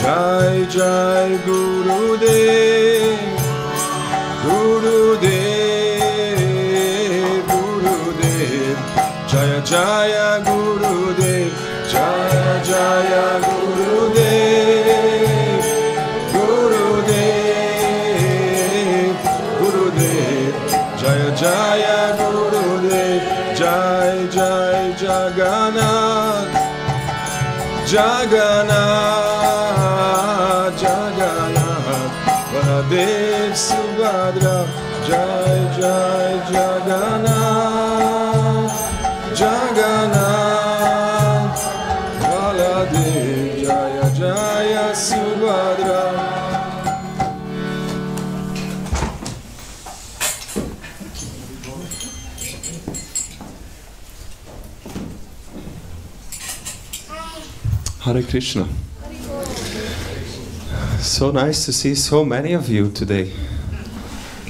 Jai Jai Gurudev, Gurudev, Gurudev, Jaya Jaya Gurudev, Jaya Jaya Gurudev, Gurudev, Gurudev, Jaya Jaya Gurudev, Jai Jai Jagannath, Jagannath, Jagannath, Baladev Subhadra, Jai Jai Jagannath, Jagannath, Baladev, Jaya Jaya Subhadra. Hare Krishna. So nice to see so many of you today.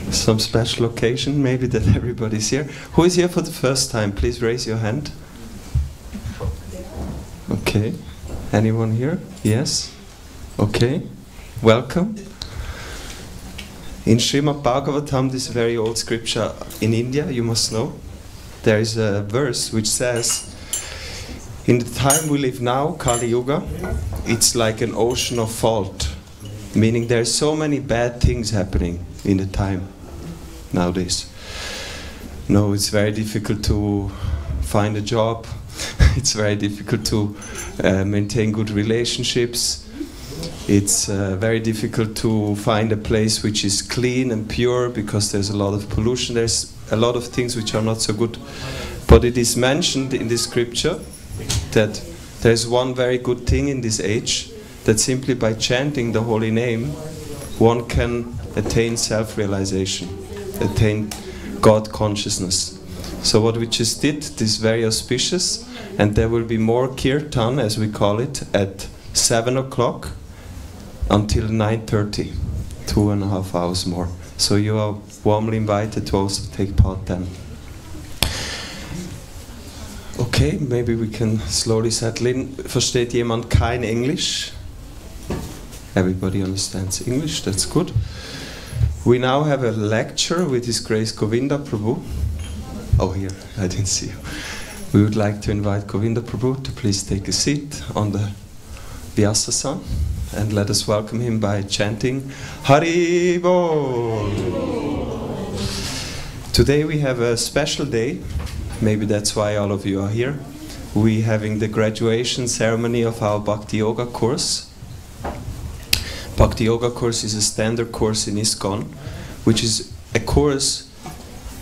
Some special occasion, maybe that everybody's here. Who is here for the first time? Please raise your hand. Okay. Anyone here? Yes? Okay. Welcome. In Srimad Bhagavatam, this very old scripture in India, you must know, there is a verse which says, in the time we live now, Kali Yuga, it's like an ocean of fault. Meaning there are so many bad things happening in the time nowadays. No, it's very difficult to find a job. It's very difficult to maintain good relationships. It's very difficult to find a place which is clean and pure because there's a lot of pollution. There's a lot of things which are not so good. But it is mentioned in this scripture that there's one very good thing in this age, that simply by chanting the holy name, one can attain self-realization, attain God consciousness. So what we just did, this is very auspicious, and there will be more kirtan, as we call it, at 7 o'clock until 9:30, 2.5 hours more. So you are warmly invited to also take part then. Okay, maybe we can slowly settle in. Versteht jemand kein English? Everybody understands English, that's good. We now have a lecture with His Grace Govinda Prabhu. Oh, here, I didn't see you. We would like to invite Govinda Prabhu to please take a seat on the Vyasa-san, and let us welcome him by chanting Hari Bol. Today we have a special day. Maybe that's why all of you are here. We're having the graduation ceremony of our Bhakti Yoga course. Bhakti Yoga course is a standard course in ISKCON, which is a course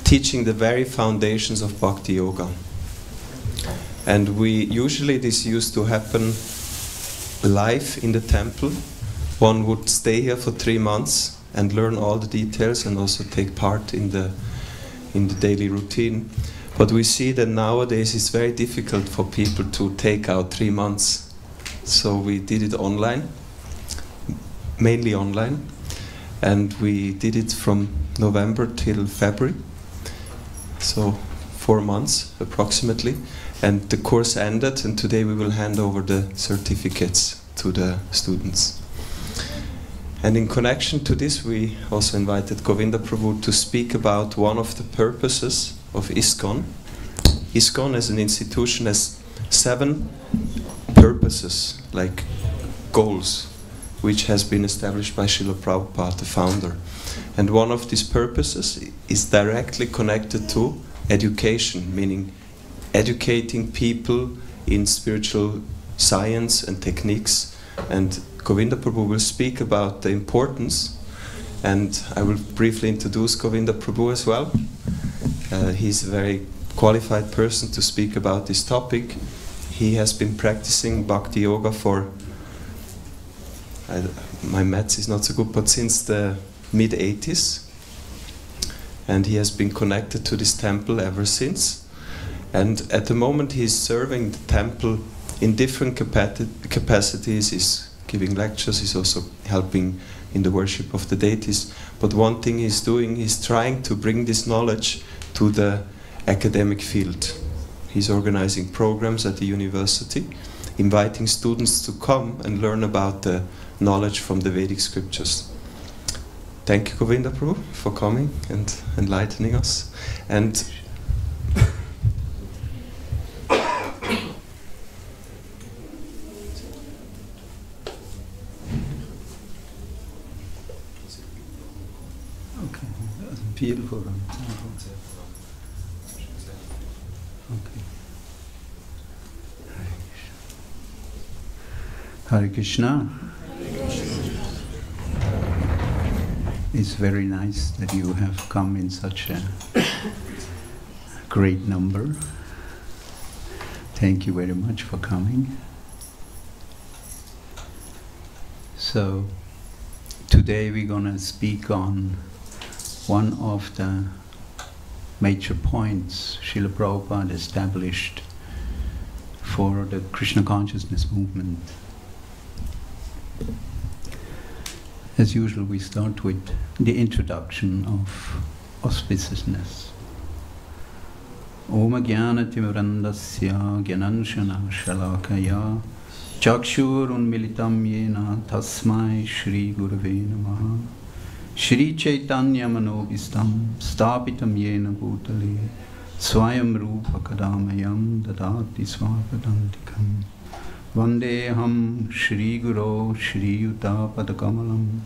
teaching the very foundations of Bhakti Yoga. And this used to happen live in the temple. One would stay here for 3 months and learn all the details and also take part in the daily routine. But we see that nowadays it's very difficult for people to take out 3 months. So we did it online, mainly online. And we did it from November till February. So 4 months approximately. And the course ended, and today we will hand over the certificates to the students. And in connection to this, we also invited Govinda Prabhu to speak about one of the purposes of ISKCON. ISKCON as an institution has 7 purposes, like goals, which has been established by Srila Prabhupada, the founder. And one of these purposes is directly connected to education, meaning educating people in spiritual science and techniques. And Govinda Prabhu will speak about the importance, and I will briefly introduce Govinda Prabhu as well. He's a very qualified person to speak about this topic. He has been practicing Bhakti Yoga for, my maths is not so good, but since the mid-80s. And he has been connected to this temple ever since. And at the moment he is serving the temple in different capacities. He's giving lectures, he's also helping in the worship of the deities. But one thing he's doing, he's trying to bring this knowledge to the academic field. He's organizing programs at the university, inviting students to come and learn about the knowledge from the Vedic scriptures. Thank you, Govinda Prabhu, for coming and enlightening us. And okay, that's beautiful. Okay. Hare Krishna. It's very nice that you have come in such a great number. Thank you very much for coming. So, today we're going to speak on one of the major points Srila Prabhupada established for the Krishna consciousness movement. As usual, we start with the introduction of auspiciousness. Om Jnana Timirandasya Jnananshana Shalakaya Chakshur Unmilitam Yena Tasmai Shri Gurave Namaha Shri Chaitanya Manobhistam Stapitam Yena Bhutale Swayam Rupa Kadamayam Dadati Swapadantikam Vandeham Shri Guru Shri Yuta Padakamalam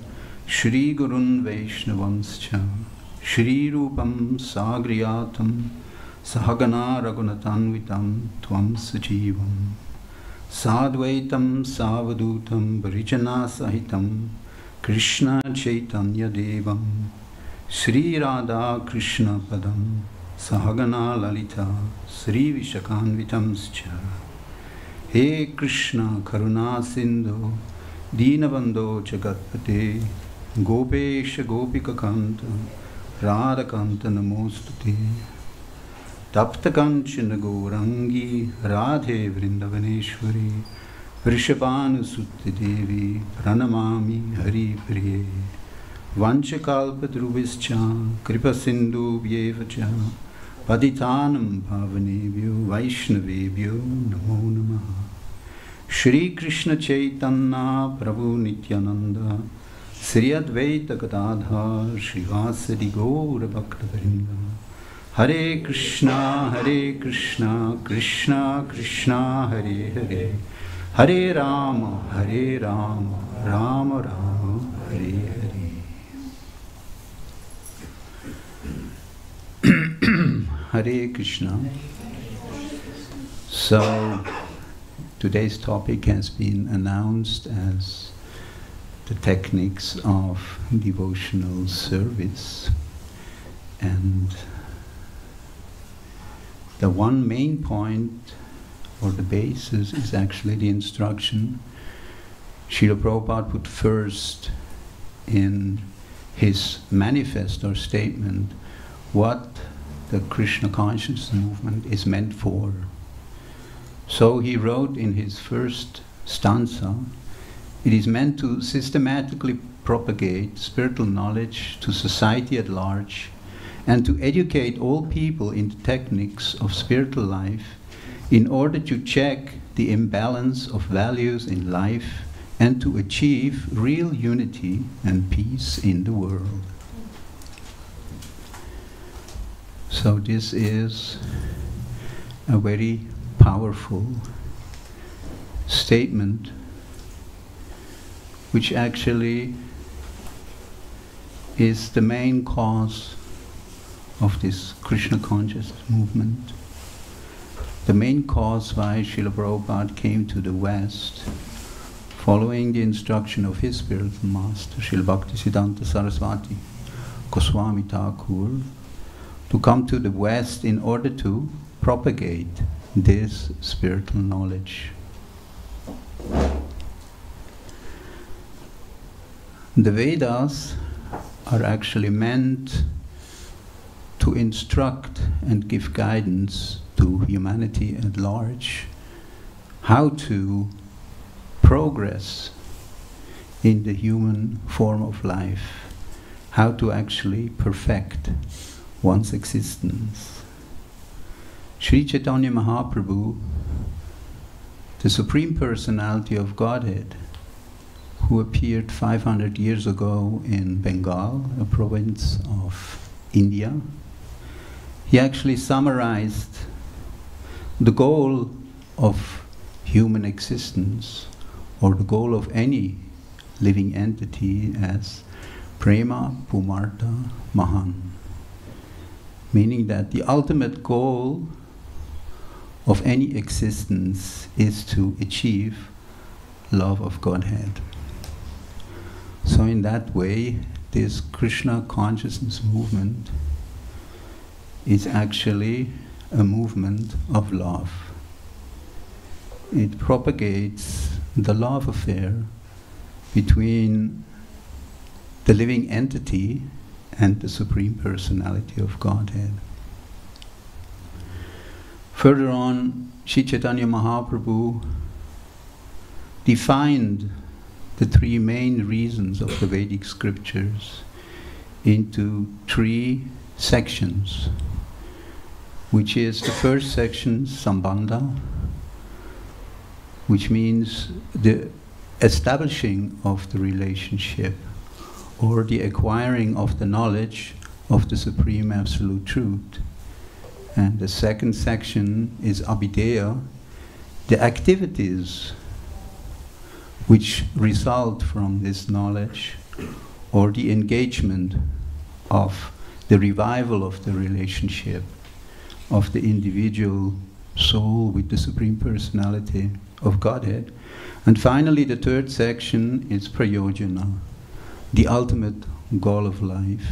Shri Gurun Vaishnavanscha Shri Rupam Sagriyatam Sahagana Raghunatanvitam Tvam Sajivam Sadvaitam Savadutam Varijana Sahitam Krishna Chaitanya Devam Sri Radha Krishna Padam Sahagana Lalita Sri Vishakanvitamscha He Krishna Karuna Sindhu Dinabandho Jagatpate Gopesha Gopika Kanta Radha Kanta Namostute Tapta Kanchana Gaurangi Radhe Vrindavaneshwari Vrishabhanu Sutti Devi Pranamami Hari Priye Vanchakalpa Drubhischa Kripa Sindhu Vyevacha Paditanam Bhavanebhyo Vaishnavebhyo Namo Namaha Shri Krishna Chaitanya Prabhu Nityananda Sri Advaita Gadadhar Srivasadi Gaura Bhaktavrinda Hare Krishna Krishna Krishna Hare Hare Hare Rama Rama Rama Hare Hare. Hare Krishna. So, today's topic has been announced as the techniques of devotional service, and the one main point or the basis is actually the instruction Srila Prabhupada put first in his manifest or statement what the Krishna consciousness movement is meant for. So he wrote in his first stanza, it is meant to systematically propagate spiritual knowledge to society at large and to educate all people in the techniques of spiritual life in order to check the imbalance of values in life and to achieve real unity and peace in the world. So this is a very powerful statement which actually is the main cause of this Krishna consciousness movement. The main cause why Srila Prabhupada came to the West, following the instruction of his spiritual master, Srila Bhaktisiddhanta Saraswati Goswami Thakur, to come to the West in order to propagate this spiritual knowledge. The Vedas are actually meant to instruct and give guidance to humanity at large how to progress in the human form of life, how to actually perfect one's existence. Sri Chaitanya Mahaprabhu, the Supreme Personality of Godhead, who appeared 500 years ago in Bengal, a province of India. He actually summarized the goal of human existence, or the goal of any living entity, as prema pumarta mahan, meaning that the ultimate goal of any existence is to achieve love of Godhead. So in that way, this Krishna consciousness movement is actually a movement of love. It propagates the love affair between the living entity and the Supreme Personality of Godhead. Further on, Sri Chaitanya Mahaprabhu defined the three main reasons of the Vedic scriptures into three sections, which is the first section, Sambandha, which means the establishing of the relationship, or the acquiring of the knowledge of the Supreme Absolute Truth. And the second section is Abhideya, the activities which result from this knowledge, or the engagement of the revival of the relationship of the individual soul with the Supreme Personality of Godhead. And finally, the third section is Prayojana, the ultimate goal of life,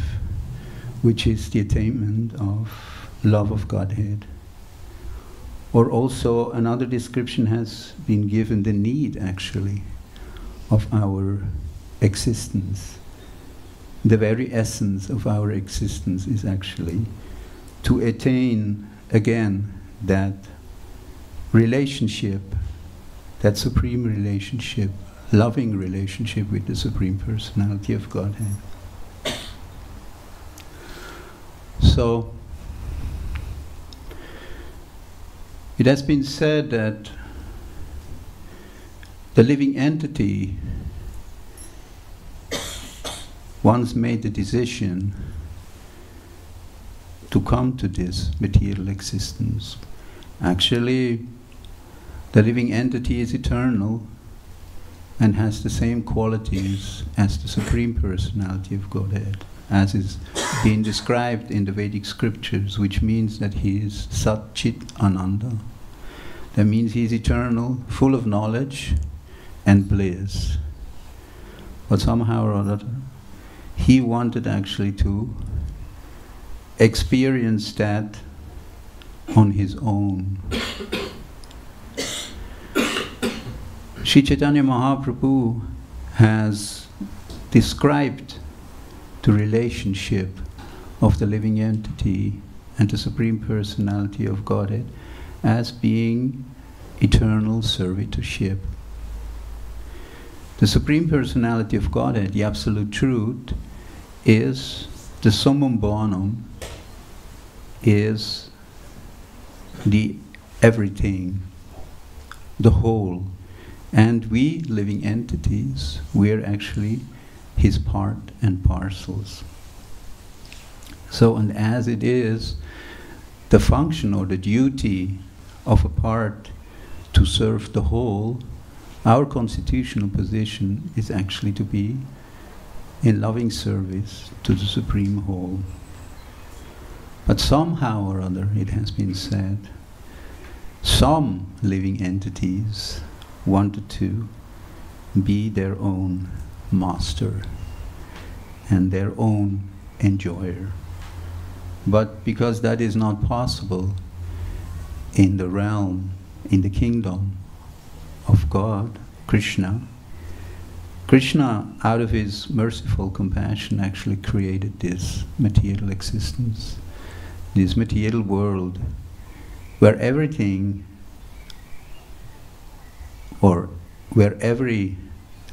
which is the attainment of love of Godhead. Or also another description has been given, the need actually of our existence. The very essence of our existence is actually to attain again that relationship, that supreme relationship, loving relationship with the Supreme Personality of Godhead. So, it has been said that the living entity once made the decision to come to this material existence. Actually, the living entity is eternal and has the same qualities as the Supreme Personality of Godhead, as is being described in the Vedic scriptures, which means that he is Sat Chit Ananda. That means he is eternal, full of knowledge and bliss. But somehow or other, he wanted actually to experience that on his own. Sri Chaitanya Mahaprabhu has described the relationship of the living entity and the Supreme Personality of Godhead as being eternal servitorship. The Supreme Personality of Godhead, the Absolute Truth, is the summum bonum, is the everything, the whole. And we, living entities, we're actually his part and parcels. So, and as it is the function or the duty of a part to serve the whole, our constitutional position is actually to be in loving service to the Supreme Whole. But somehow or other, it has been said, some living entities wanted to be their own master and their own enjoyer. But because that is not possible in the realm, in the kingdom of God, Krishna, out of his merciful compassion actually created this material existence, this material world, where everything, or where every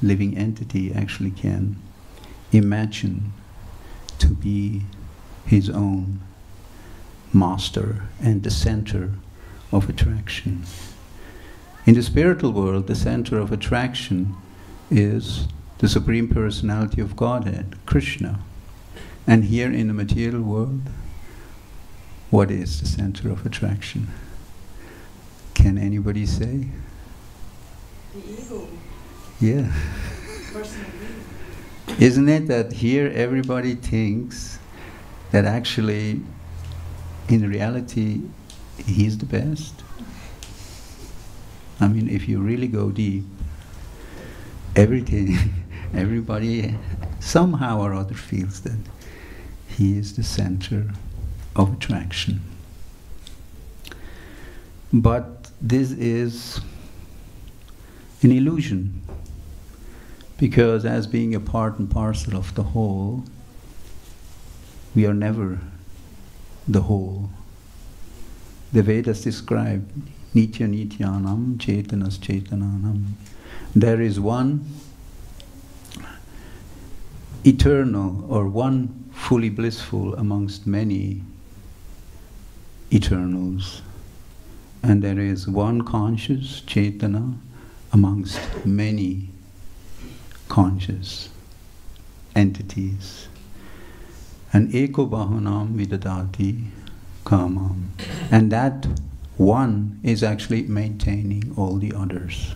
living entity actually can imagine to be his own master and the center of attraction. In the spiritual world, the center of attraction is the Supreme Personality of Godhead, Krishna. And here in the material world, what is the center of attraction? Can anybody say? The ego. Yeah. Personal ego. Isn't it that here everybody thinks that actually, in reality, he's the best? I mean, if you really go deep, everybody somehow or other feels that he is the center of attraction. But this is an illusion, because as being a part and parcel of the whole, we are never the whole. The Vedas describe Nitya Nityanam, Chetanas Chetananam. There is one eternal, or one fully blissful amongst many eternals. And there is one conscious, Chetana, amongst many conscious entities. And Eko Bahanam Vidadati Kamam. And that one is actually maintaining all the others.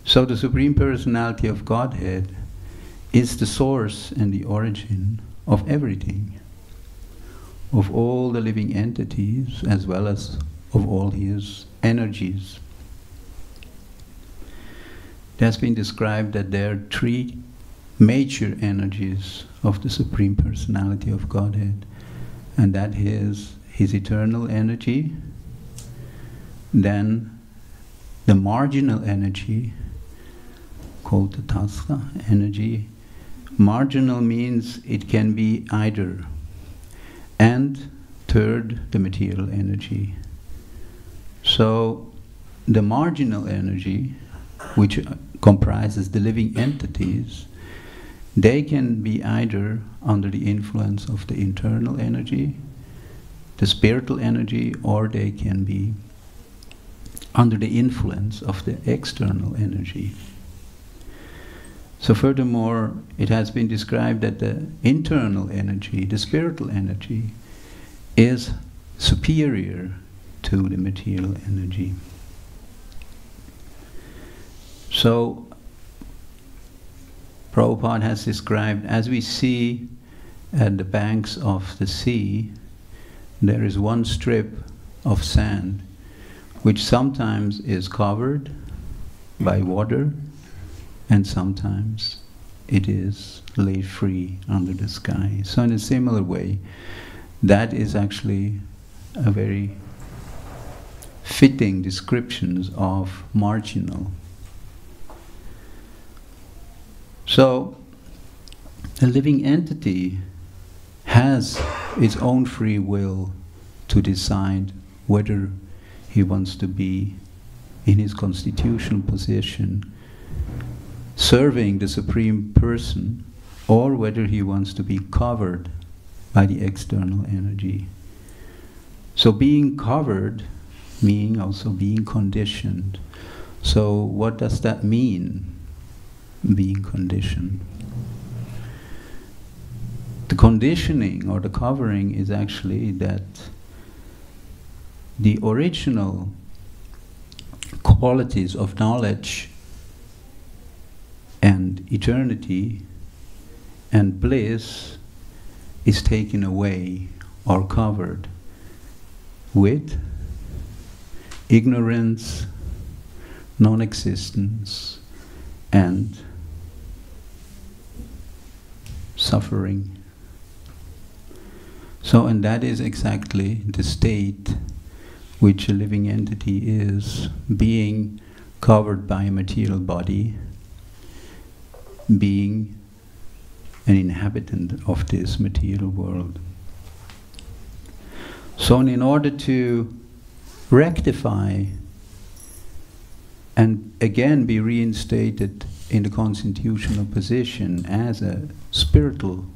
So the Supreme Personality of Godhead is the source and the origin of everything, of all the living entities as well as of all his energies. It has been described that there are three major energies of the Supreme Personality of Godhead, and that is his eternal energy, then the marginal energy called the Tassa energy. Marginal means it can be either. And third, the material energy. So the marginal energy, which comprises the living entities, they can be either under the influence of the internal energy, the spiritual energy, or they can be under the influence of the external energy. So furthermore, it has been described that the internal energy, the spiritual energy, is superior to the material energy. So Prabhupada has described, as we see at the banks of the sea, there is one strip of sand which sometimes is covered by water and sometimes it is laid free under the sky. So in a similar way, that is actually a very fitting description of marginal. So the living entity has its own free will to decide whether he wants to be in his constitutional position serving the Supreme Person, or whether he wants to be covered by the external energy. So being covered meaning also being conditioned. So what does that mean, being conditioned? The conditioning or the covering is actually that the original qualities of knowledge and eternity and bliss is taken away or covered with ignorance, non-existence, and suffering. So, and that is exactly the state which a living entity is, being covered by a material body, being an inhabitant of this material world. So in order to rectify and again be reinstated in the constitutional position as a spiritual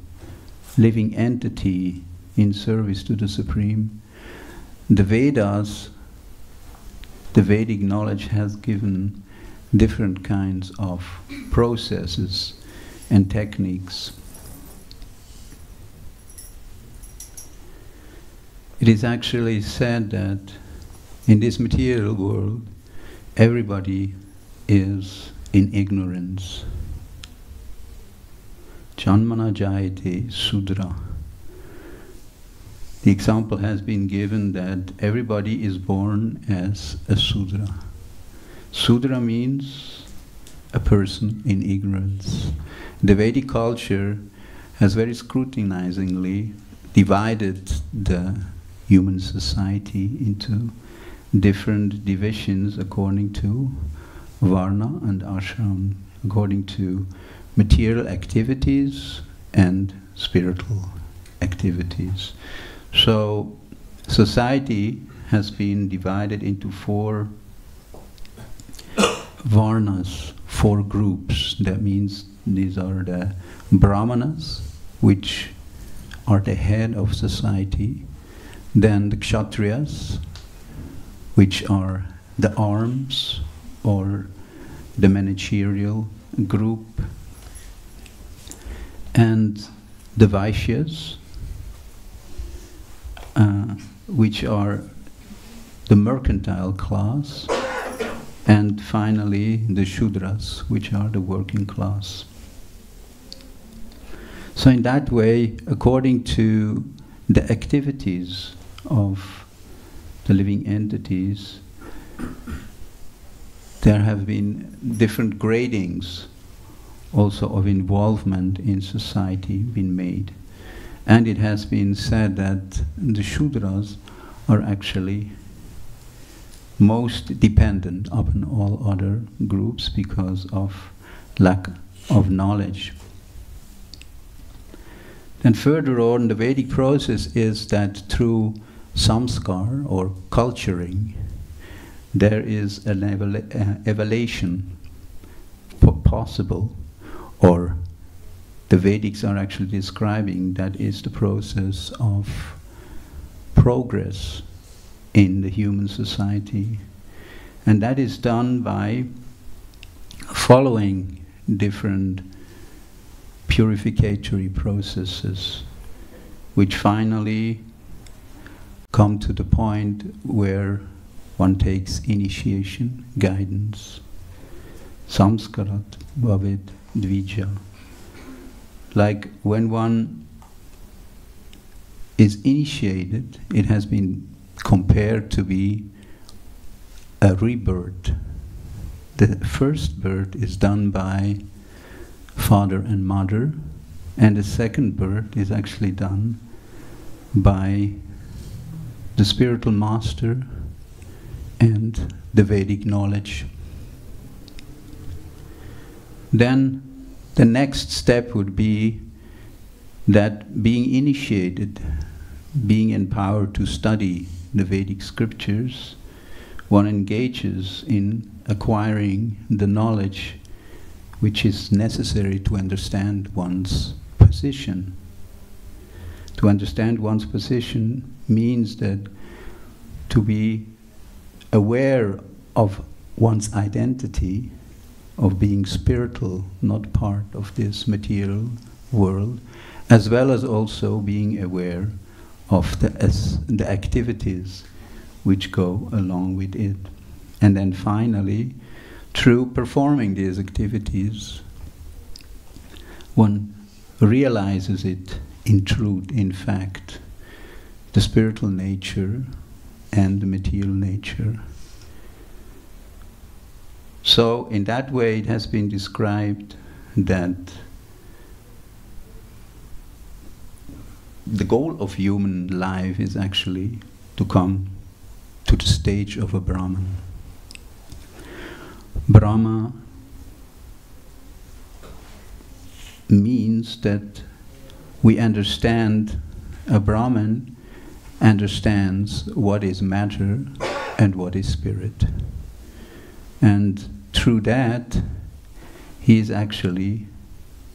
living entity in service to the Supreme, the Vedas, the Vedic knowledge has given different kinds of processes and techniques. It is actually said that in this material world, everybody is in ignorance. Janmana jayate sudra. The example has been given that everybody is born as a Sudra. Sudra means a person in ignorance. The Vedic culture has very scrutinizingly divided the human society into different divisions according to Varna and Ashram, according to material activities and spiritual activities. So, society has been divided into 4 varnas, 4 groups. That means these are the brahmanas, which are the head of society, then the kshatriyas, which are the arms or the managerial group, and the vaishyas, which are the mercantile class, and finally the Shudras, which are the working class. So in that way, according to the activities of the living entities, there have been different gradings also of involvement in society been made. And it has been said that the Shudras are actually most dependent upon all other groups because of lack of knowledge. Then further on, the Vedic process is that through samskar or culturing, there is an evaluation possible, or the Vedics are actually describing that is the process of progress in the human society. And that is done by following different purificatory processes, which finally come to the point where one takes initiation, guidance, samskarat bhavet dvija. Like when one is initiated, it has been compared to be a rebirth. The first birth is done by father and mother, and the second birth is actually done by the spiritual master and the Vedic knowledge. Then the next step would be that being initiated, being empowered to study the Vedic scriptures, one engages in acquiring the knowledge which is necessary to understand one's position. To understand one's position means that to be aware of one's identity, of being spiritual, not part of this material world, as well as also being aware of the activities which go along with it. And then finally, through performing these activities, one realizes it in truth, in fact, the spiritual nature and the material nature. So in that way it has been described that the goal of human life is actually to come to the stage of a Brahman. Brahma means that we understand, a Brahman understands what is matter and what is spirit. And through that, he is actually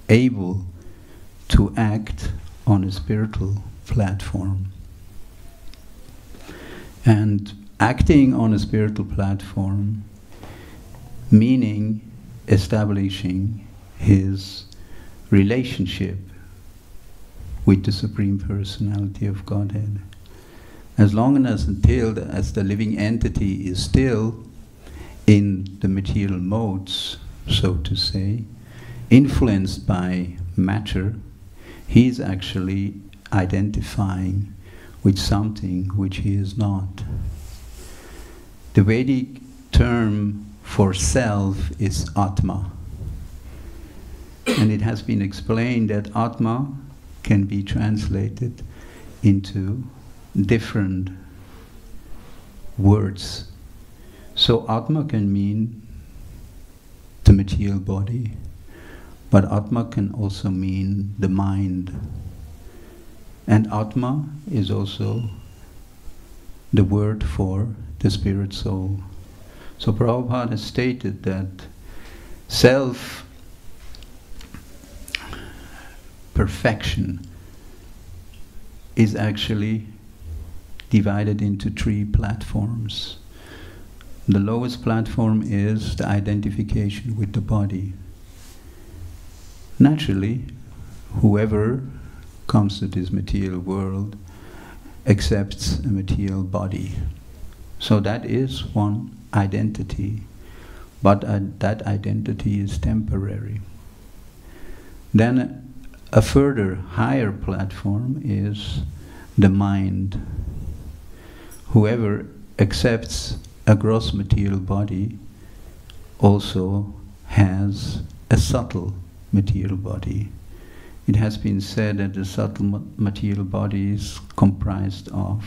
able to act on a spiritual platform. And acting on a spiritual platform meaning establishing his relationship with the Supreme Personality of Godhead. As long as as the living entity is still in the material modes, so to say, influenced by matter, he is actually identifying with something which he is not. The Vedic term for self is Atma. And it has been explained that Atma can be translated into different words. So Atma can mean the material body, but Atma can also mean the mind. And Atma is also the word for the spirit soul. So Prabhupada has stated that self-perfection is actually divided into 3 platforms. The lowest platform is the identification with the body. Naturally, whoever comes to this material world accepts a material body. So that is one identity, but that identity is temporary. Then a further higher platform is the mind. Whoever accepts a gross material body also has a subtle material body. It has been said that the subtle material body is comprised of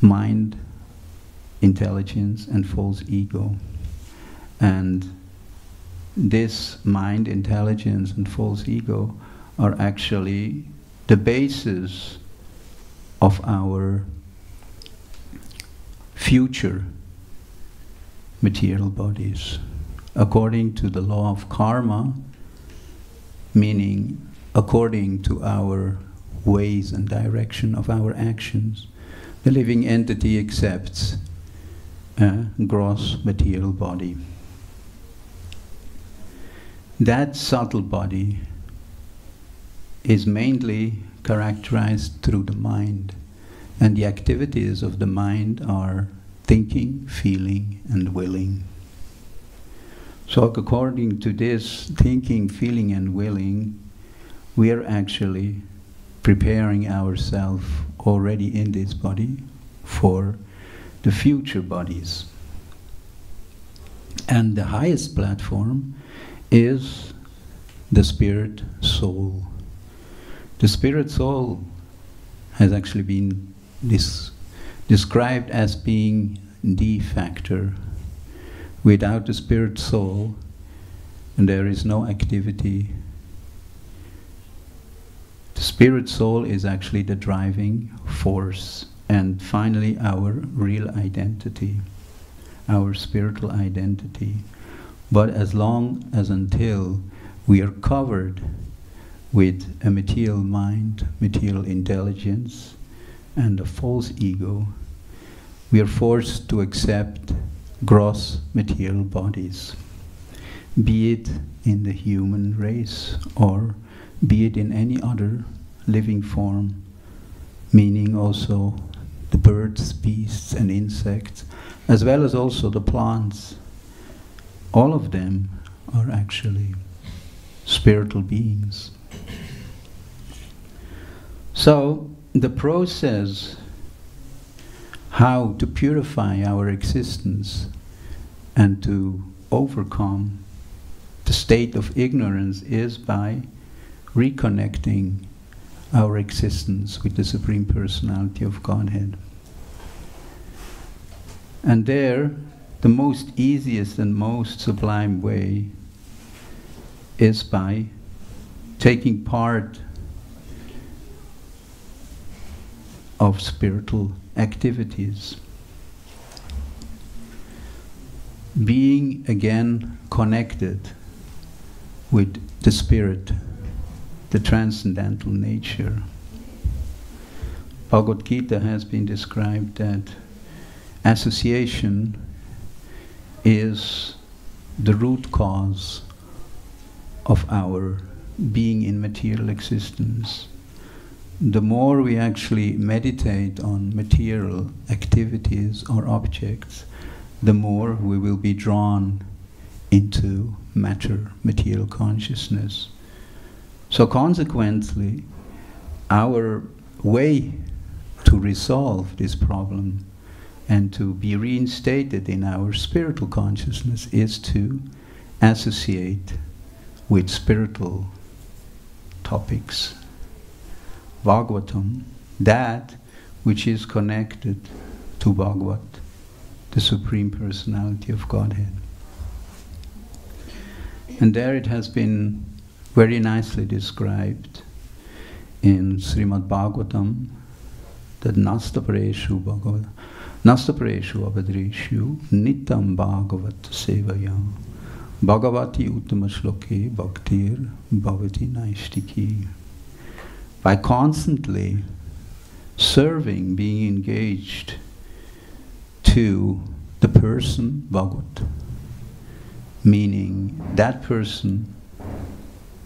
mind, intelligence, and false ego. And this mind, intelligence, and false ego are actually the basis of our future material bodies. According to the law of karma, meaning according to our ways and direction of our actions, the living entity accepts a gross material body. That subtle body is mainly characterized through the mind, and the activities of the mind are thinking, feeling, and willing. So according to this thinking, feeling, and willing, we are actually preparing ourselves already in this body for the future bodies. And the highest platform is the spirit soul. The spirit soul has actually been described as being the factor. Without the spirit soul, there is no activity. The spirit soul is actually the driving force, and finally our real identity, our spiritual identity. But as long as until we are covered with a material mind, material intelligence, and a false ego, we are forced to accept gross material bodies, be it in the human race or be it in any other living form, meaning also the birds, beasts, and insects, as well as also the plants. All of them are actually spiritual beings. So the process how to purify our existence and to overcome the state of ignorance is by reconnecting our existence with the Supreme Personality of Godhead. And there, the most easiest and most sublime way is by taking part of spiritual activities. Being again connected with the spirit, the transcendental nature. Bhagavad Gita has been described that association is the root cause of our being in material existence. The more we actually meditate on material activities or objects, the more we will be drawn into matter, material consciousness. So consequently, our way to resolve this problem and to be reinstated in our spiritual consciousness is to associate with spiritual topics. Bhagavatam, that which is connected to Bhagavat, the Supreme Personality of Godhead. And there it has been very nicely described in Srimad Bhagavatam that Nastapareshu Abhadreshu Nitam Bhagavat Sevaya Bhagavati Uttama Shloke Bhaktir Bhavati Naistiki. By constantly serving, being engaged to the person Bhagavat, meaning that person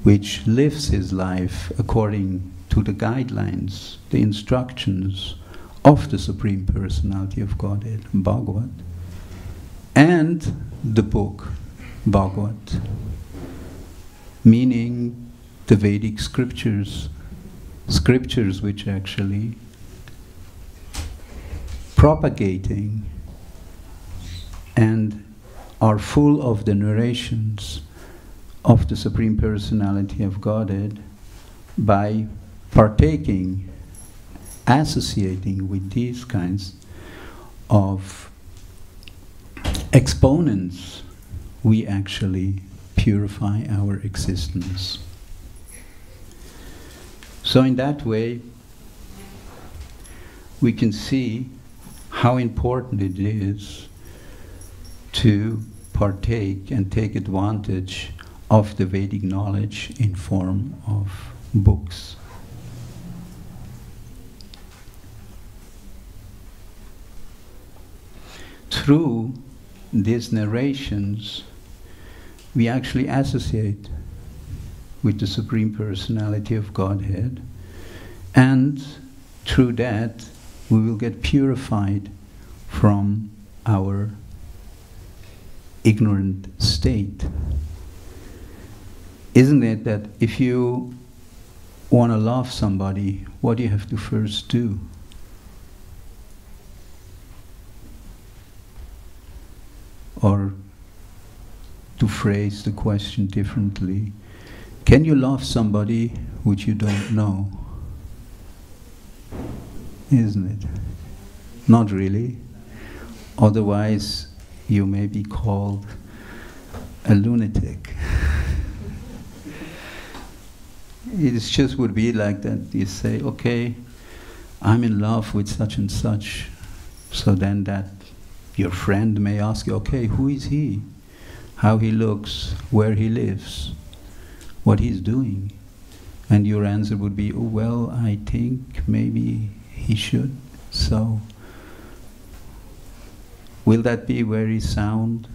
which lives his life according to the guidelines, the instructions of the Supreme Personality of Godhead, Bhagavat, and the book, Bhagavat, meaning the Vedic scriptures, scriptures which actually propagating and are full of the narrations of the Supreme Personality of Godhead. By partaking, associating with these kinds of exponents, we actually purify our existence. So in that way, we can see how important it is to partake and take advantage of the Vedic knowledge in form of books. Through these narrations, we actually associate with the Supreme Personality of Godhead, and through that we will get purified from our ignorant state. Isn't it that if you want to love somebody, what do you have to first do? Or to phrase the question differently, can you love somebody which you don't know? Isn't it? Not really. Otherwise, you may be called a lunatic. It just would be like that. You say, okay, I'm in love with such and such. So then that your friend may ask you, okay, who is he? How he looks, where he lives, what he's doing. And your answer would be, oh, well, I think maybe he should. So, will that be very sound,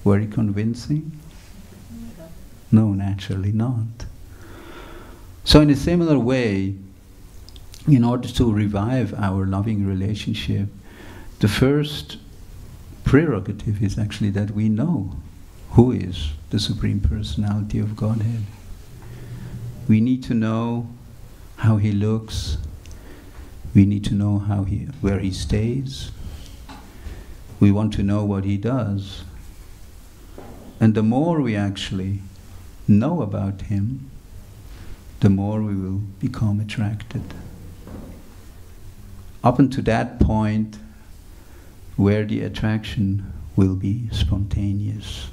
very convincing? No, naturally not. So in a similar way, in order to revive our loving relationship, the first prerogative is actually that we know who is the Supreme Personality of Godhead. We need to know how he looks. We need to know where he stays. We want to know what he does. And the more we actually know about him, the more we will become attracted. Up until that point where the attraction will be spontaneous.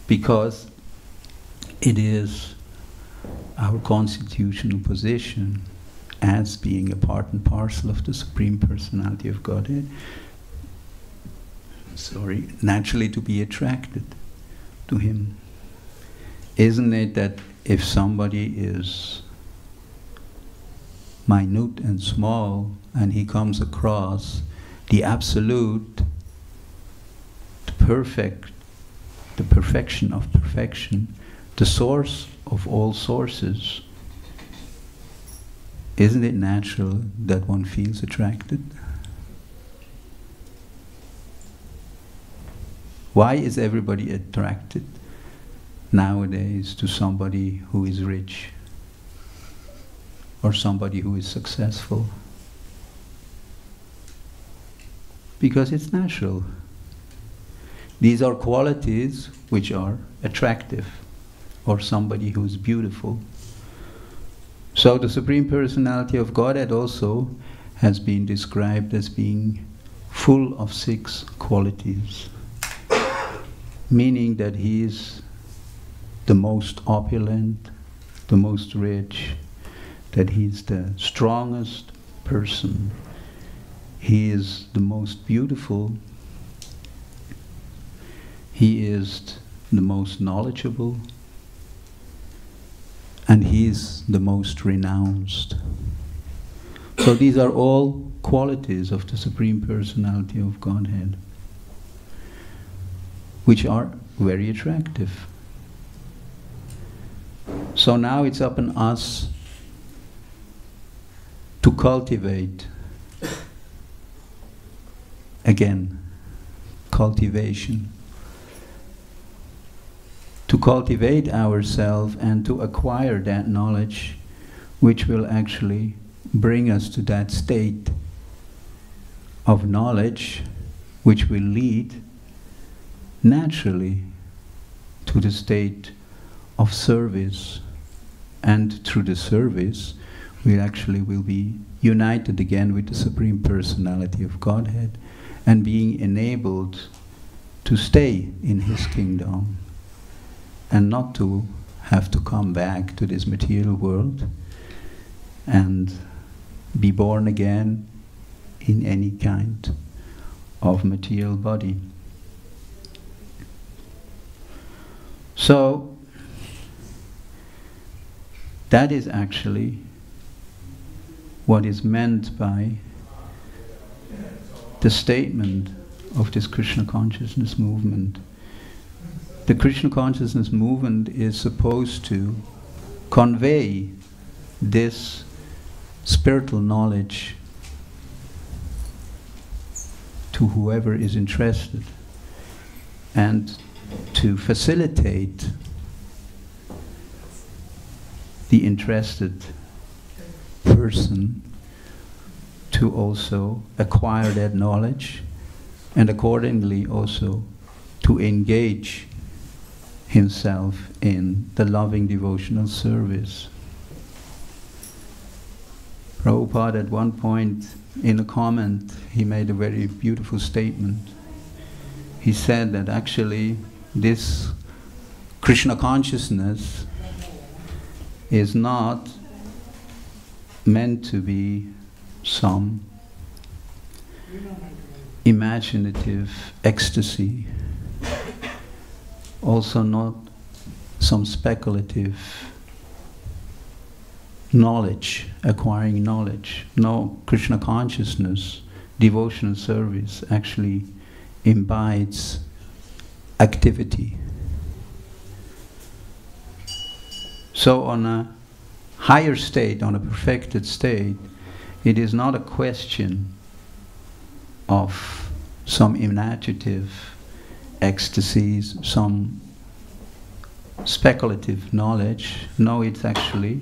Because it is our constitutional position as being a part and parcel of the Supreme Personality of Godhead, naturally to be attracted to him. Isn't it that if somebody is minute and small and he comes across the absolute perfect, the perfection of perfection, the source of all sources, isn't it natural that one feels attracted? Why is everybody attracted nowadays to somebody who is rich or somebody who is successful? Because it's natural. These are qualities which are attractive, or somebody who's beautiful. So the Supreme Personality of Godhead also has been described as being full of 6 qualities, meaning that he is the most opulent, the most rich, that he's the strongest person, he is the most beautiful, he is the most knowledgeable, and he is the most renounced. So these are all qualities of the Supreme Personality of Godhead, which are very attractive. So now it's upon us to cultivate, again, cultivation, to cultivate ourselves and to acquire that knowledge which will actually bring us to that state of knowledge which will lead naturally to the state of service, and through the service we actually will be united again with the Supreme Personality of Godhead and being enabled to stay in his kingdom and not to have to come back to this material world and be born again in any kind of material body. So that is actually what is meant by the statement of this Krishna consciousness movement. The Krishna consciousness movement is supposed to convey this spiritual knowledge to whoever is interested, and to facilitate the interested person to also acquire that knowledge, and accordingly also to engage himself in the loving devotional service. Prabhupada at one point in a comment, he made a very beautiful statement. He said that actually this Krishna consciousness is not meant to be some imaginative ecstasy, also not some speculative knowledge, acquiring knowledge. No, Krishna consciousness, devotional service actually imbibes activity. So on a higher state, on a perfected state, it is not a question of some imaginative ecstasies, some speculative knowledge. No, it's actually,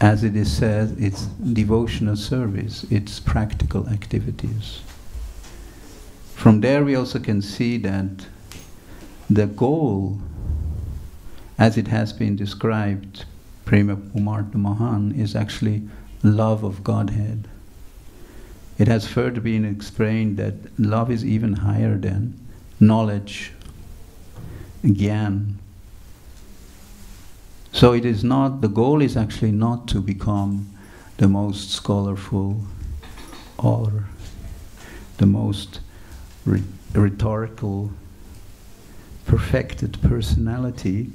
as it is said, it's devotional service, it's practical activities. From there we also can see that the goal, as it has been described, Prema Pumartha Mahan, is actually love of Godhead. It has further been explained that love is even higher than knowledge, Gyan. So it is not, the goal is actually not to become the most scholarful or the most rhetorical, perfected personality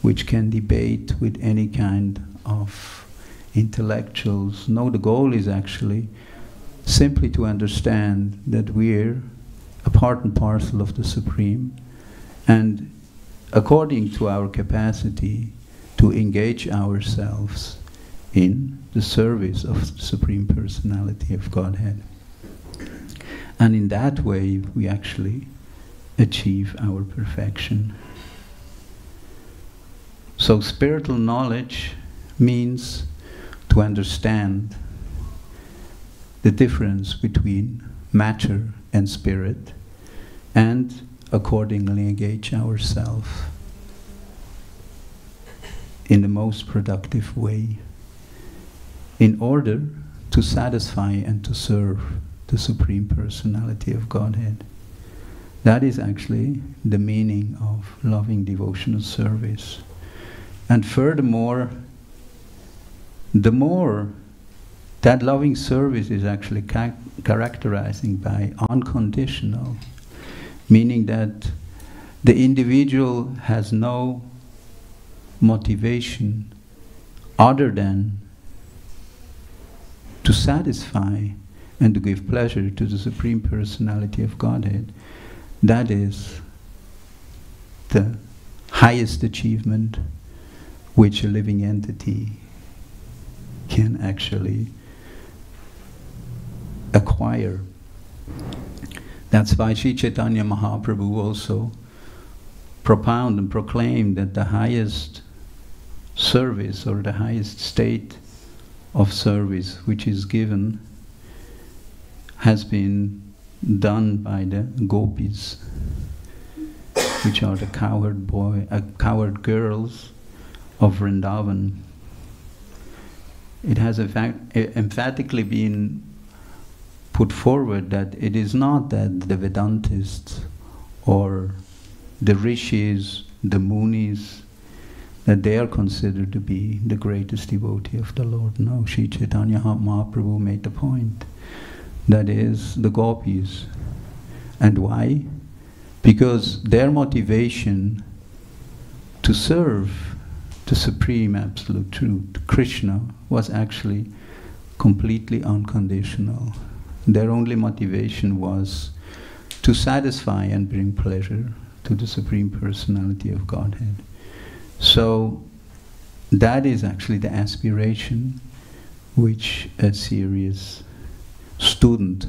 which can debate with any kind of intellectuals. No, the goal is actually simply to understand that we're a part and parcel of the Supreme, and according to our capacity to engage ourselves in the service of the Supreme Personality of Godhead. And in that way we actually achieve our perfection. So spiritual knowledge means to understand the difference between matter and spirit, and accordingly engage ourselves in the most productive way in order to satisfy and to serve the Supreme Personality of Godhead. That is actually the meaning of loving devotional service. And furthermore, the more that loving service is actually characterizing by unconditional, meaning that the individual has no motivation other than to satisfy and to give pleasure to the Supreme Personality of Godhead. That is the highest achievement which a living entity can actually acquire. That's why Sri Chaitanya Mahaprabhu also propounded and proclaimed that the highest service or the highest state of service which is given has been done by the gopis, which are the coward girls of Vrindavan. It has emphatically been put forward that it is not that the Vedantists or the rishis, the munis, that they are considered to be the greatest devotee of the Lord. No, Sri Chaitanya Mahaprabhu made the point. That is the gopis. And why? Because their motivation to serve the Supreme Absolute Truth, Krishna, was actually completely unconditional. Their only motivation was to satisfy and bring pleasure to the Supreme Personality of Godhead. So that is actually the aspiration which a serious student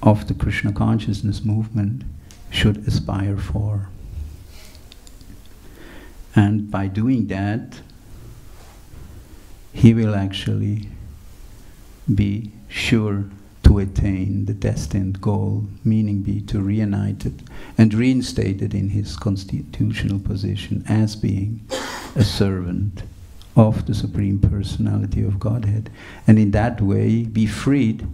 of the Krishna consciousness movement should aspire for. And by doing that, he will actually be sure to attain the destined goal, meaning be to reunited and reinstated in his constitutional position as being a servant of the Supreme Personality of Godhead, and in that way be freed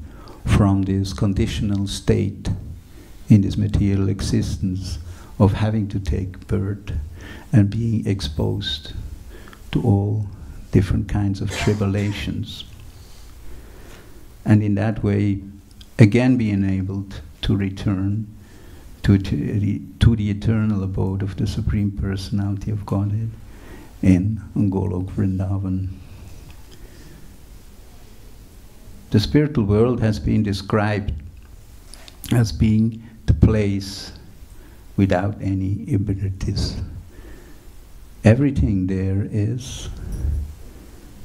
from this conditional state in this material existence of having to take birth and being exposed to all different kinds of tribulations. And in that way, again be enabled to return to the eternal abode of the Supreme Personality of Godhead in Golok Vrindavan. The spiritual world has been described as being the place without any impurities. Everything there is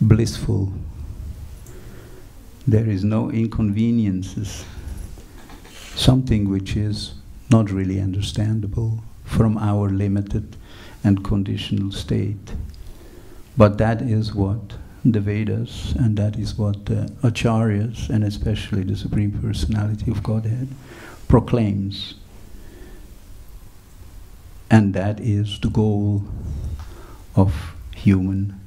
blissful. There is no inconveniences, something which is not really understandable from our limited and conditional state. But that is what the Vedas, and that is what the Acharyas, and especially the Supreme Personality of Godhead, proclaims. And that is the goal of human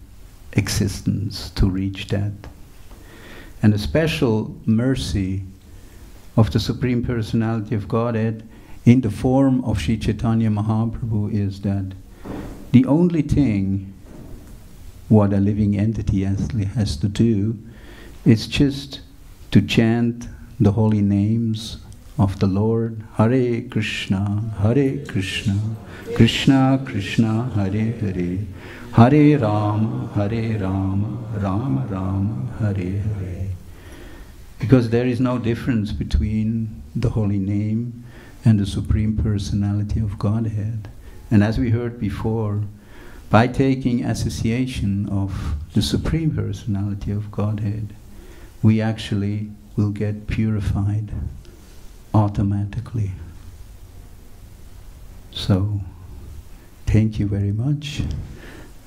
existence, to reach that. And the special mercy of the Supreme Personality of Godhead in the form of Sri Chaitanya Mahaprabhu is that the only thing what a living entity has to do is just to chant the holy names of the Lord. Hare Krishna, Krishna Krishna, Hare Hare, Hare Rama, Rama Rama, Hare Hare. Because there is no difference between the holy name and the Supreme Personality of Godhead. And as we heard before, by taking association of the Supreme Personality of Godhead, we actually will get purified automatically. So, thank you very much,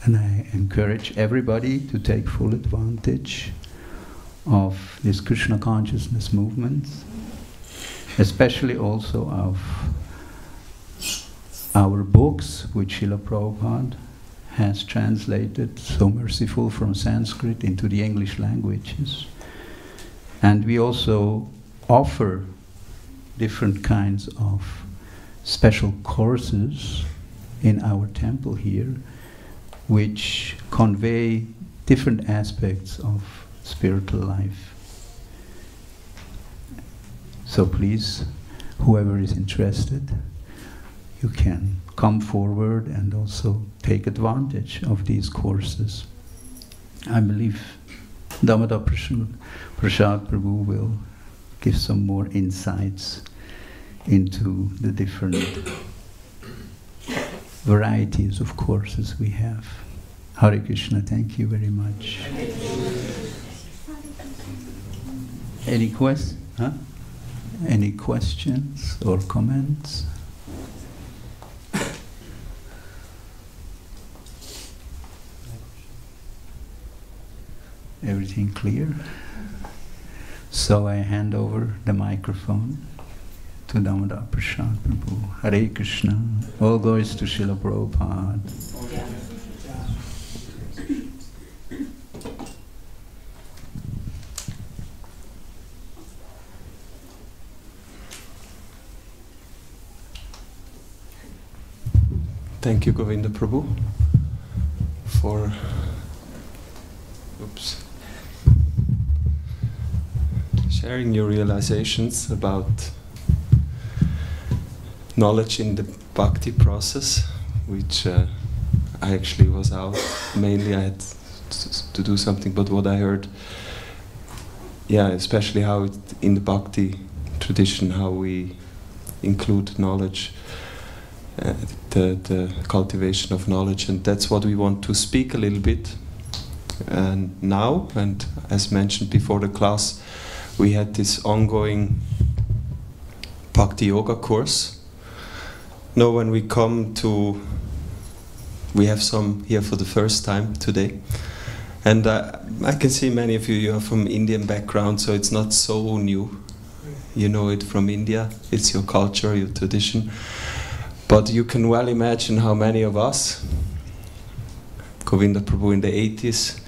and I encourage everybody to take full advantage of this Krishna consciousness movement, especially also of our books, which Srila Prabhupada has translated, so merciful, from Sanskrit into the English languages. And we also offer different kinds of special courses in our temple here, which convey different aspects of spiritual life. So please, whoever is interested, you can come forward and also take advantage of these courses. I believe Damodar Prasad Prabhu will give some more insights into the different varieties of courses we have. Hare Krishna, thank you very much. Any questions or comments? Everything clear? So I hand over the microphone to Damodar Prasad Prabhu. Hare Krishna. All glories to Srila Prabhupada. Thank you, Govinda Prabhu, for sharing your realizations about knowledge in the bhakti process, which I actually was out. Mainly I had to do something, but what I heard, yeah, especially how it, in the bhakti tradition, how we include knowledge, the cultivation of knowledge, and that's what we want to speak a little bit. And now, and as mentioned before the class, we had this ongoing Bhakti Yoga course. Now when we come to, we have some here for the first time today, and I can see many of you are from Indian background, so it's not so new. You know it from India, it's your culture, your tradition. But you can well imagine how many of us, Govinda Prabhu in the 80s,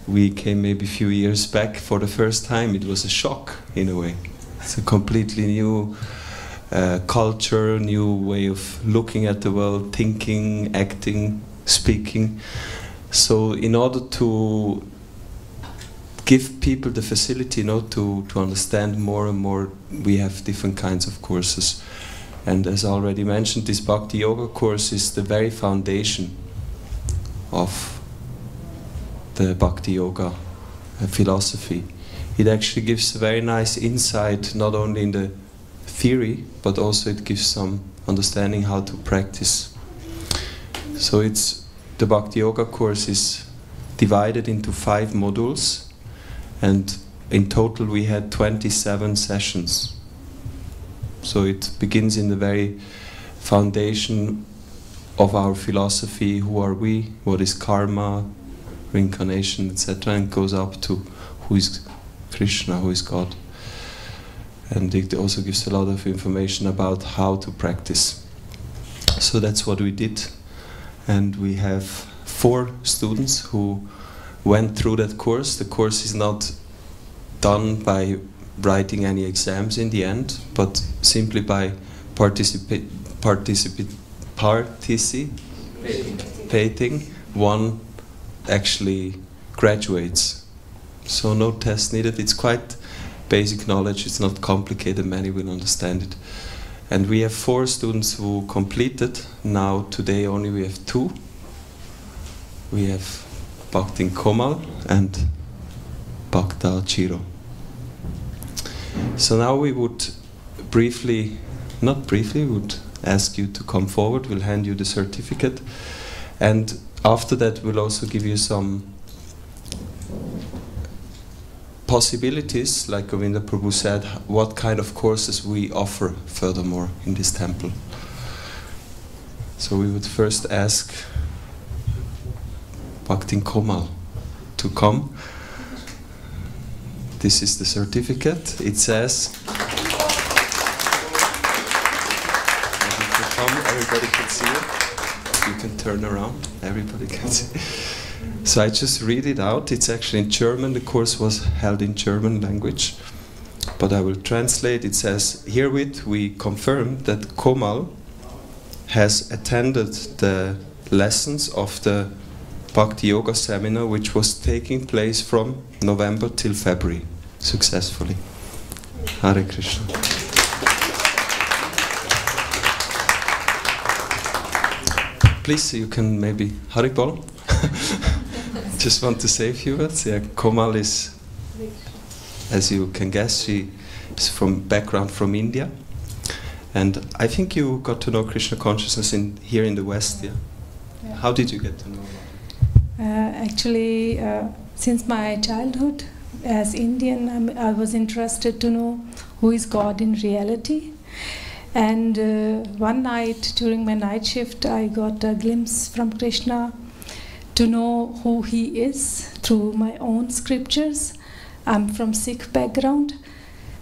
we came maybe a few years back for the first time. It was a shock in a way. It's a completely new culture, new way of looking at the world, thinking, acting, speaking. So in order to give people the facility, you know, to understand more and more, we have different kinds of courses. And as already mentioned, this Bhakti Yoga course is the very foundation of the Bhakti Yoga philosophy. It actually gives a very nice insight, not only in the theory, but also it gives some understanding how to practice. So it's, the Bhakti Yoga course is divided into 5 modules, and in total we had 27 sessions. So it begins in the very foundation of our philosophy, who are we, what is karma, reincarnation, etc., and goes up to who is Krishna, who is God. And it also gives a lot of information about how to practice. So that's what we did. And we have 4 students who went through that course. The course is not done by writing any exams in the end, but simply by participating. One actually graduates. So no test needed. It's quite basic knowledge. It's not complicated. Many will understand it. And we have 4 students who completed. Now today only we have 2. We have Bhaktin Komal and Bhakta Chiro. So now we would briefly not briefly, we would ask you to come forward. We'll hand you the certificate. And after that, we'll also give you some possibilities, like Govinda Prabhu said, what kind of courses we offer furthermore in this temple. So we would first ask Bhaktin Komal to come. This is the certificate. It says, everybody can see it. You can turn around, everybody can see. So I just read it out. It's actually in German. The course was held in German language, but I will translate. It says, herewith we confirm that Komal has attended the lessons of the Bhakti Yoga seminar, which was taking place from November till February, successfully. Hare Krishna. Please, you can maybe Haribol. Just want to say a few words. Yeah, Komal is, as you can guess, she is from background from India, and I think you got to know Krishna consciousness here in the West. Yeah. Yeah. How did you get to know? Actually, since my childhood, as Indian, I was interested to know who is God in reality. And one night during my night shift, I got a glimpse from Krishna to know who he is through my own scriptures. I'm from Sikh background.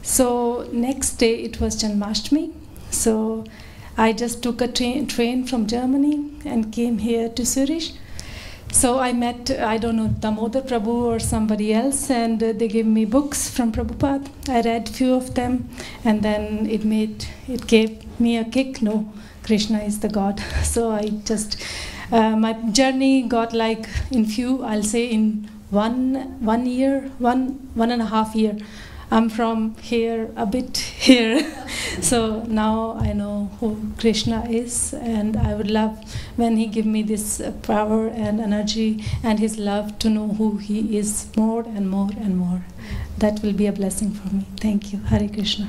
So next day it was Janmashtami. So I just took a train from Germany and came here to Zurich. So I met, I don't know, Damodar Prabhu or somebody else, and they gave me books from Prabhupada. I read few of them, and then it gave me a kick. No, Krishna is the God. So I just, my journey got like in few, I'll say in one year, one and a half year. I'm from here, a bit here. So now I know who Krishna is, and I would love when he give me this power and energy and his love to know who he is more and more and more. That will be a blessing for me. Thank you. Hare Krishna.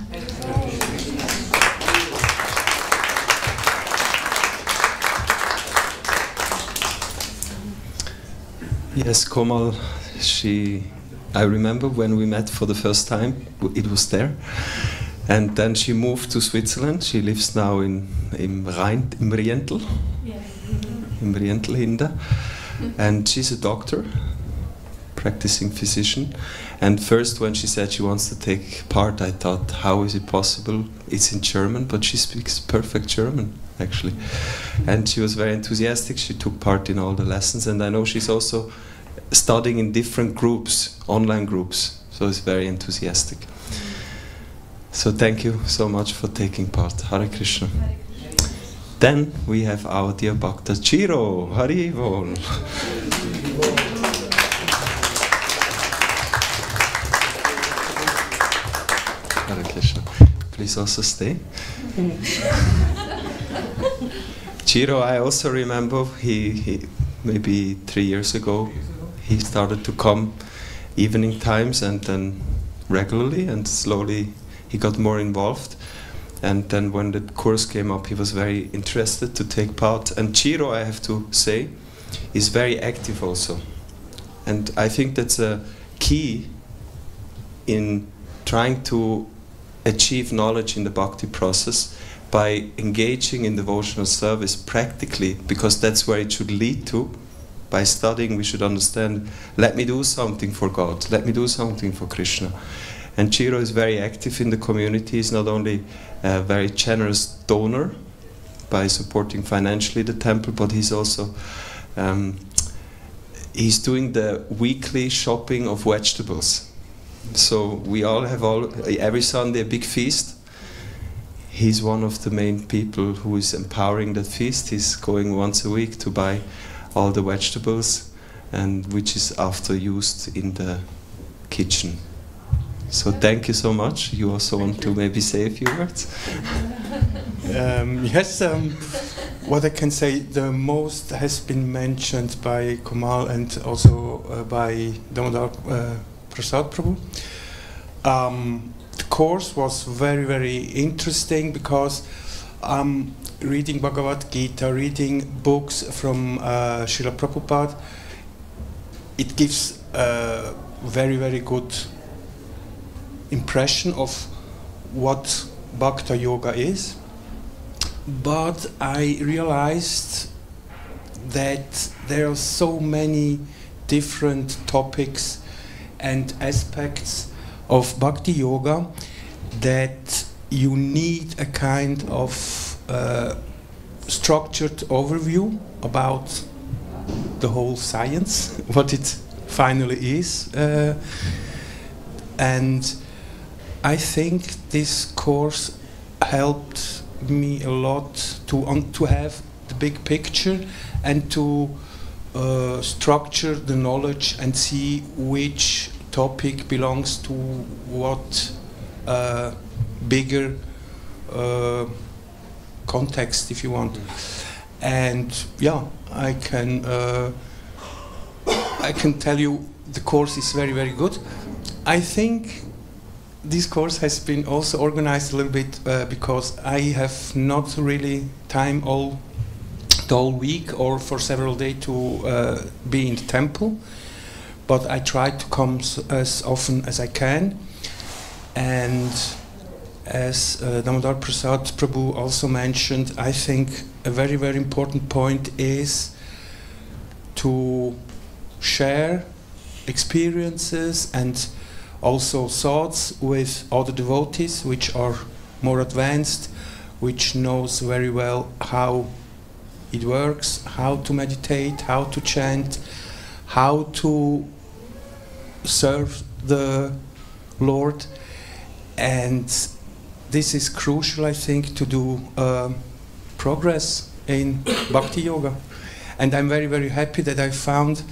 Yes, Komal, I remember when we met for the first time, it was there. And then she moved to Switzerland. She lives now im Rientel. Yes. Im Rientel hinter. And she's a doctor, practicing physician. And first when she said she wants to take part, I thought, how is it possible? It's in German, but she speaks perfect German, actually. And she was very enthusiastic. She took part in all the lessons. And I know she's also studying in different groups, online groups, so it's very enthusiastic. So thank you so much for taking part. Hare Krishna. Then we have our dear Bhakta Chiro. Hari Bol. Hare Krishna. Please also stay. Chiro, I also remember he maybe 3 years ago, he started to come evening times and then regularly, and slowly he got more involved. And then when the course came up, he was very interested to take part. And Chiro, I have to say, is very active also. And I think that's a key in trying to achieve knowledge in the bhakti process, by engaging in devotional service practically, because that's where it should lead to. By studying, we should understand, let me do something for God, let me do something for Krishna. And Chiro is very active in the community. He's not only a very generous donor by supporting financially the temple, but he's also he's doing the weekly shopping of vegetables. So we all have every Sunday a big feast. He's one of the main people who is empowering that feast. He's going once a week to buy all the vegetables, and which is after used in the kitchen. So thank you so much. You also want to maybe say a few words? Yes, what I can say, the most has been mentioned by Komal and also by Damodar Prasad Prabhu. The course was very, very interesting because reading Bhagavad Gita, reading books from Srila Prabhupada, it gives a very, very good impression of what Bhakti Yoga is. But I realized that there are so many different topics and aspects of Bhakti Yoga that you need a kind of structured overview about the whole science, what it finally is. And I think this course helped me a lot to have the big picture and to structure the knowledge and see which topic belongs to what bigger context, if you want. And yeah, I can tell you the course is very, very good. I think this course has been also organized a little bit because I have not really time the whole week or for several days to be in the temple, but I try to come as often as I can. And as Damodar Prasad Prabhu also mentioned, I think a very, very important point is to share experiences and also thoughts with other devotees which are more advanced, which knows very well how it works, how to meditate, how to chant, how to serve the Lord. And this is crucial, I think, to do progress in Bhakti Yoga. And I'm very, very happy that I found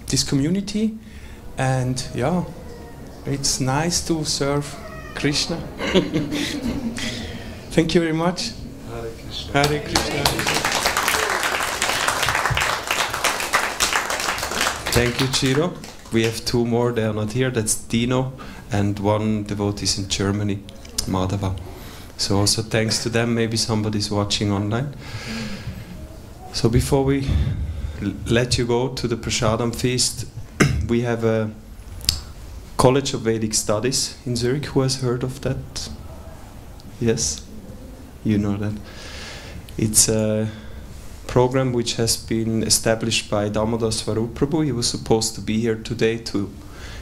this community. And yeah, it's nice to serve Krishna. Thank you very much. Hare Krishna. Hare Krishna. Thank you, Ciro. We have two more, they are not here. That's Dino and one devotee is in Germany, Madhava. So also thanks to them, maybe somebody's watching online. So before we let you go to the Prasadam feast, we have a College of Vedic Studies in Zurich. Who has heard of that? Yes? You know that. It's a program which has been established by Damodar Swarup Prabhu. He was supposed to be here today to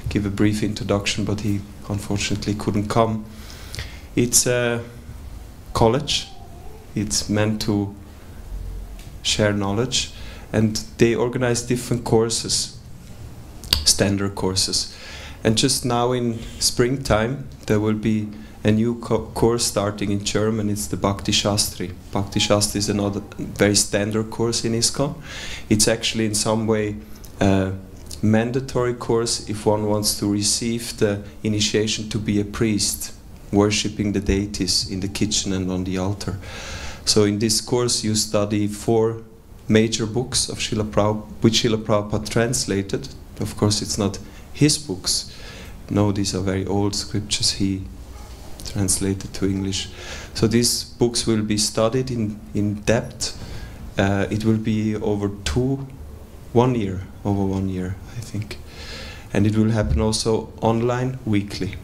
give a brief introduction, but he unfortunately couldn't come. It's a college. It's meant to share knowledge, and they organize different courses, standard courses. And just now in springtime there will be a new course starting in German. It's the Bhakti Shastri. Bhakti Shastri is another very standard course in ISKCON. It's actually in some way a mandatory course if one wants to receive the initiation to be a priest, worshipping the deities in the kitchen and on the altar. So in this course you study 4 major books of Srila Prabhupada, which Srila Prabhupada translated. Of course it's not his books. No, these are very old scriptures he translated to English. So these books will be studied in depth. It will be over 1 year, over 1 year, I think. And it will happen also online weekly.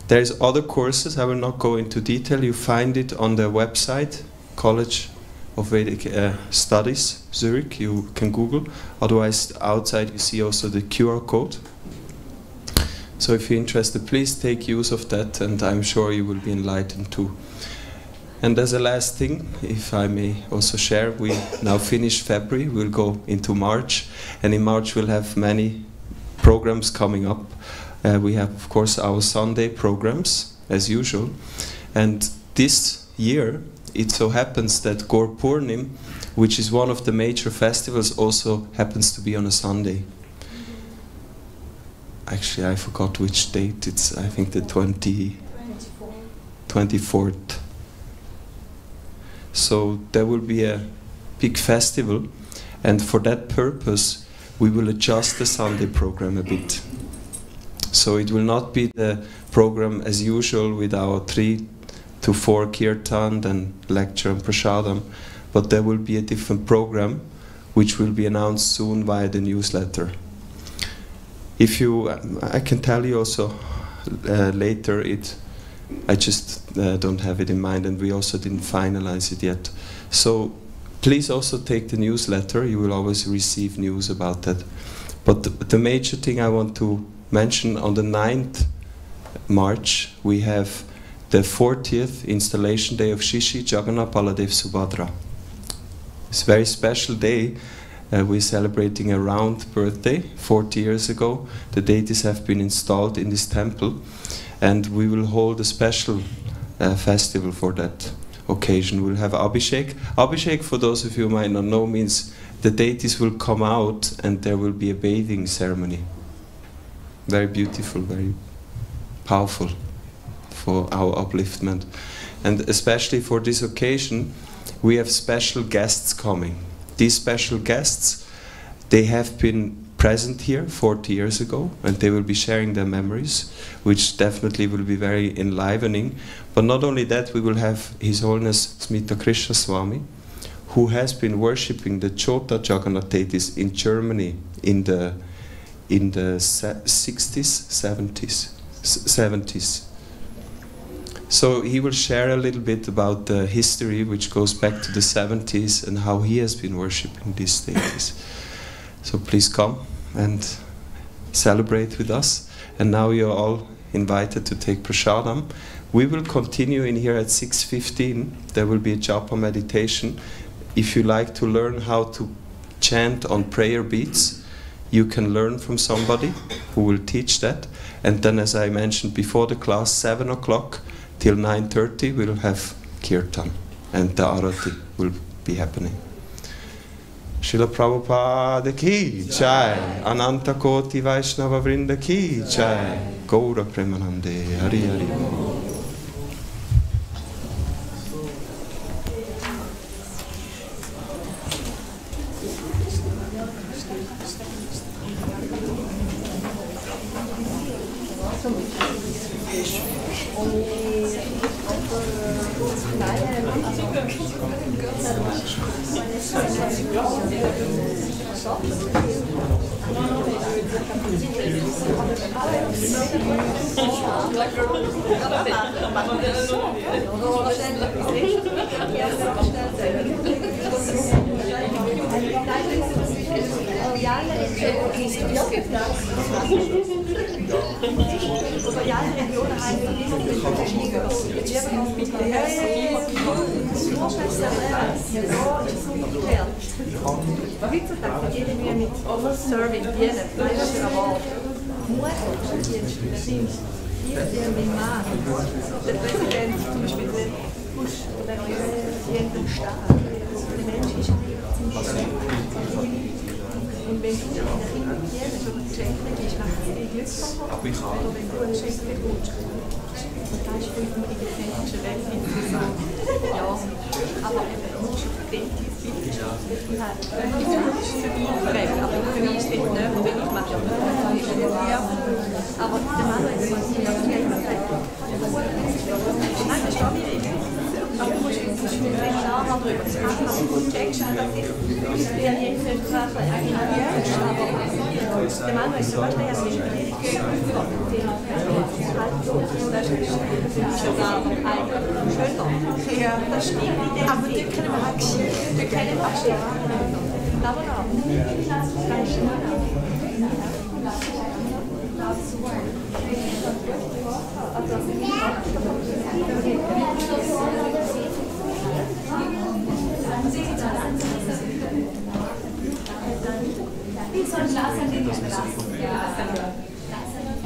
There's other courses, I will not go into detail. You find it on the website, College of Vedic Studies, Zurich. You can Google. Otherwise, outside you see also the QR code. So if you're interested, please take use of that, and I'm sure you will be enlightened too. And as a last thing, if I may also share, we now finish February, we'll go into March, and in March we'll have many programs coming up. We have, of course, our Sunday programs, as usual. And this year, it so happens that Gaur Purnim, which is one of the major festivals, also happens to be on a Sunday. Actually, I forgot which date. It's, I think, the 24th. So there will be a big festival, and for that purpose, we will adjust the Sunday program a bit. So it will not be the program as usual with our 3 to 4 kirtan and lecture and prasadam, but there will be a different program which will be announced soon via the newsletter. If you, I can tell you also later, I just don't have it in mind, and we also didn't finalize it yet. So please also take the newsletter, you will always receive news about that. But the major thing I want to mention, on the 9th March, we have the 40th installation day of Shishi Jagannath Baladev Subhadra. It's a very special day. We're celebrating a round birthday, 40 years ago. The deities have been installed in this temple, and we will hold a special festival for that occasion. We'll have Abhishek. Abhishek, for those of you who might not know, means the deities will come out and there will be a bathing ceremony. Very beautiful, very powerful for our upliftment. And especially for this occasion, we have special guests coming. These special guests, they have been present here 40 years ago, and they will be sharing their memories, which definitely will be very enlivening. But not only that, we will have His Holiness Smita Krishna Swami, who has been worshipping the Chota Jagannath deities in Germany in the 60s, 70s. So he will share a little bit about the history, which goes back to the 70s, and how he has been worshipping these deities. So please come and celebrate with us. And now you're all invited to take prasadam. We will continue in here at 6:15. There will be a japa meditation. If you like to learn how to chant on prayer beats, you can learn from somebody who will teach that. And then, as I mentioned before the class, 7 o'clock till 9:30 we'll have kirtan, and the arati will be happening. Srila Prabhupada ki jai, Ananta Koti Vaishnava Vrinda ki jai, Gaura Premanande, Hari Hari.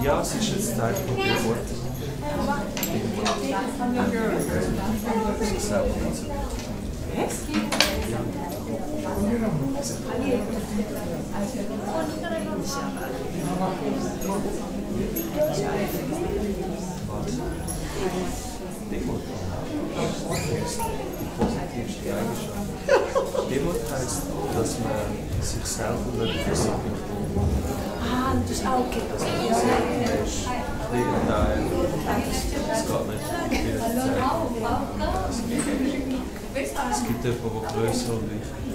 Ja, es ist jetzt Teil von der Geburt. Demut heißt, dass man sich selber versucht. Ah, das ist auch okay. Es gibt jemanden, der grösser und ich.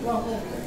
Well,